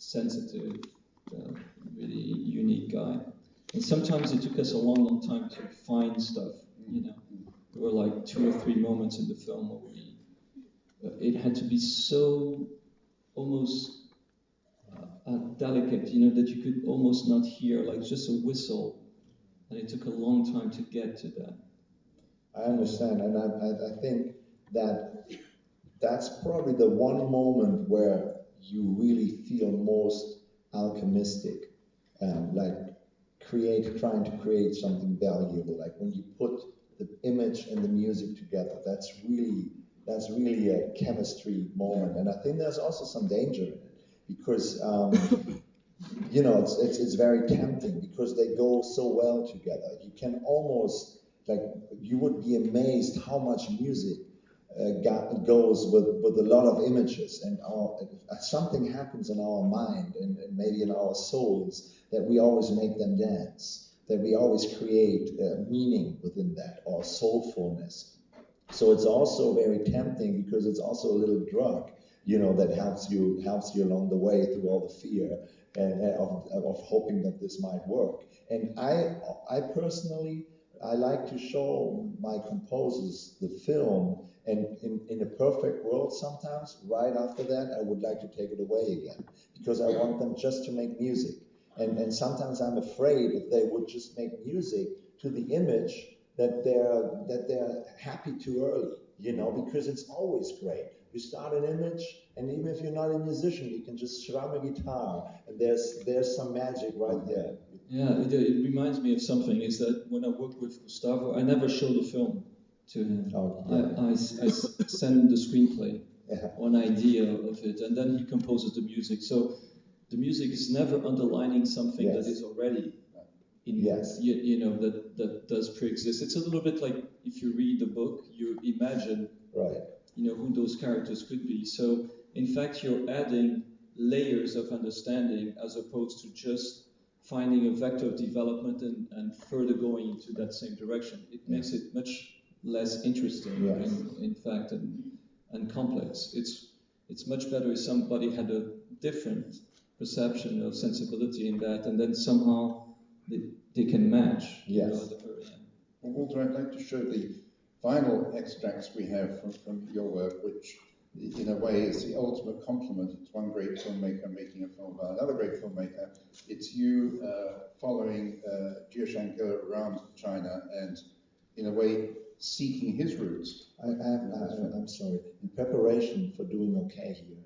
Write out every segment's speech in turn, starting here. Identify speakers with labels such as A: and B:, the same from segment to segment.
A: sensitive, really unique guy. And sometimes it took us a long, long time to find stuff. You know, there were like 2 or 3 moments in the film where it had to be so almost delicate, you know, that you could almost not hear, like just a whistle. And it took a long time to get to that.
B: I understand, and I think that that's probably the one moment where you really feel most alchemistic, like trying to create something valuable. Like when you put the image and the music together, that's really a chemistry moment. And I think there's also some danger in it because you know, it's very tempting because they go so well together. You can almost, like, you would be amazed how much music goes with a lot of images, and something happens in our mind and maybe in our souls that we always make them dance, that we always create meaning within that, or soulfulness. So it's also very tempting because it's also a little drug, you know, that helps you along the way through all the fear and of hoping that this might work. And I personally, I like to show my composers the film, and in a perfect world sometimes, right after that, I would like to take it away again, because I want them just to make music. And sometimes I'm afraid if they would just make music to the image that they're happy too early, you know, because it's always great. You start an image, and even if you're not a musician, you can just strum a guitar, and there's some magic right there.
A: Yeah, it reminds me of something, is that when I work with Gustavo, I never show the film to him. Oh, yeah. I send him the screenplay, one idea of it, and then he composes the music. So the music is never underlining something that is already in, you know, that does pre-exist. It's a little bit like if you read the book, you imagine, you know, who those characters could be. So in fact, you're adding layers of understanding as opposed to just finding a vector of development and further going into that same direction. It makes it much less interesting, in fact, and complex. It's much better if somebody had a different perception of sensibility in that, and then somehow they can match. You know, at the very end.
C: Well, Walter, I'd like to show the final extracts we have from your work, which in a way is the ultimate compliment. It's one great filmmaker making a film about another great filmmaker. It's you following Jiashanke around China and, in a way, seeking his roots.
B: I'm sorry. In preparation for doing okay here,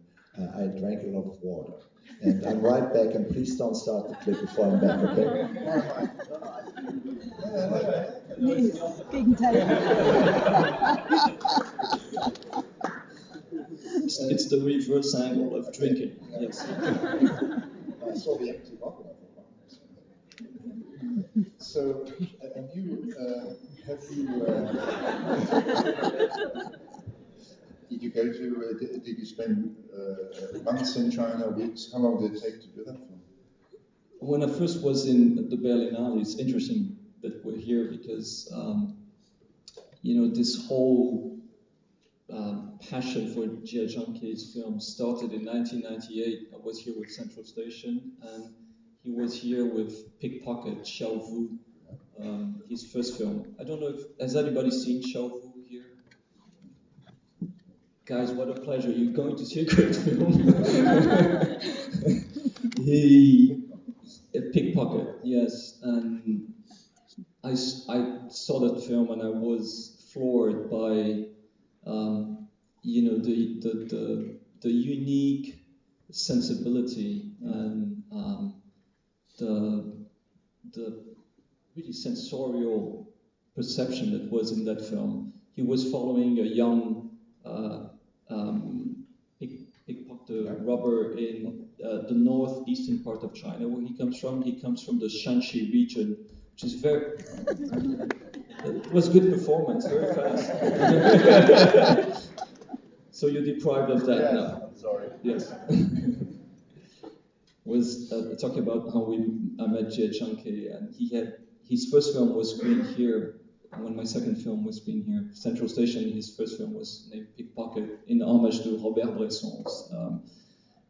B: I drank a lot of water. And I'm right back, and please don't start the clip before I'm back, okay?
A: It's the reverse angle of drinking, yes.
C: I saw the empty bottle. So, and you, did you go to, did you spend months in China, weeks? How long did it take to do that film?
A: When I first was in the Berlinale, it's interesting that we're here because, you know, this whole passion for Jiashanke's film started in 1998. I was here with Central Station, and he was here with Pickpocket, Xiao Wu, his first film. I don't know if, has anybody seen Xiao Wu here? Guys, what a pleasure. You're going to see a great film. Pickpocket, yes. And I saw that film and I was floored by, you know, the unique sensibility and the really sensorial perception that was in that film. He was following a young pickpocket robber in the northeastern part of China, where he comes from. He comes from the Shanxi region, which is very... It was good performance, very fast. So you're deprived of that now.
C: I'm sorry.
A: Yes. Was talking about how I met Jiashanke, and his first film was screened here. When my second film was screened here, Central Station, his first film was named Pickpocket, in homage to Robert Bresson's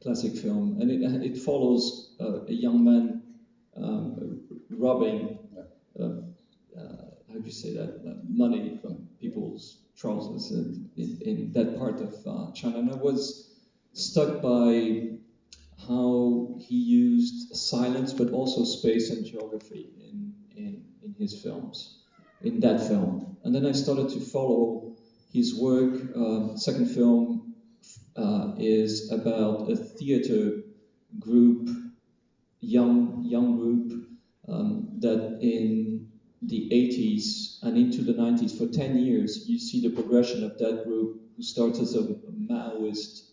A: classic film, and it follows a young man robbing, how do you say that, money from people's trousers in that part of China. And I was struck by how he used silence, but also space and geography in his films, in that film. And then I started to follow his work. Second film is about a theater group, young group, that in the 80s and into the 90s, for 10 years, you see the progression of that group, who starts as a Maoist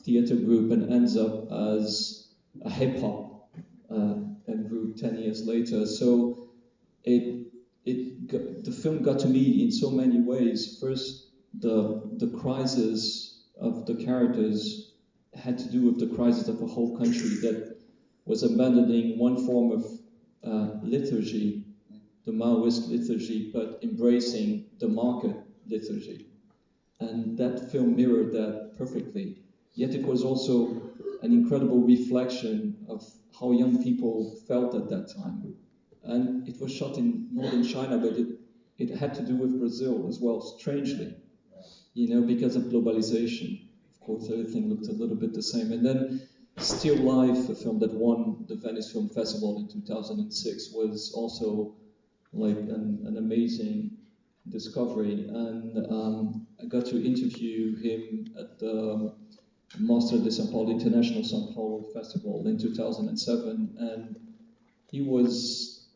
A: theater group and ends up as a hip-hop group 10 years later. So the film got to me in so many ways. First, the crisis of the characters had to do with the crisis of a whole country that was abandoning one form of liturgy, the Maoist liturgy, but embracing the market liturgy. And that film mirrored that perfectly. Yet it was also an incredible reflection of how young people felt at that time. And it was shot in northern China, but it had to do with Brazil as well, strangely, because of globalization. Of course, everything looked a little bit the same. And then Still Life, a film that won the Venice Film Festival in 2006, was also like an amazing discovery. And I got to interview him at the Mostra de São Paulo International São Paulo Festival in 2007, and he was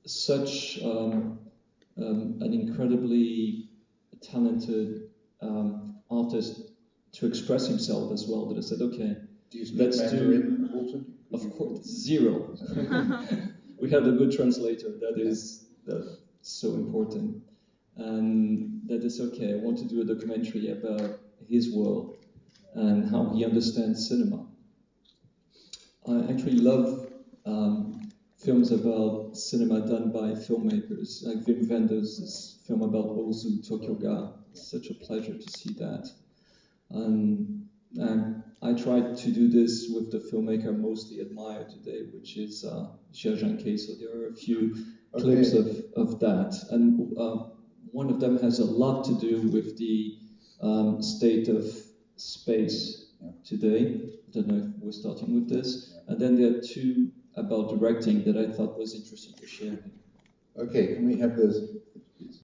A: such an incredibly talented artist to express himself as well, that I said, okay, let's do. Of course, zero. We have a good translator. That's so important, and that is okay. I want to do a documentary about his world and how he understands cinema. I actually love films about cinema done by filmmakers, like Wim Wenders' film about Ozu, Tokyo Ga. It's such a pleasure to see that. And I tried to do this with the filmmaker I mostly admire today, which is Xia Zhangke. So there are a few clips of that. And one of them has a lot to do with the state of space today. I don't know if we're starting with this. And then there are two about directing that I thought was interesting to share.
C: Okay, can we have those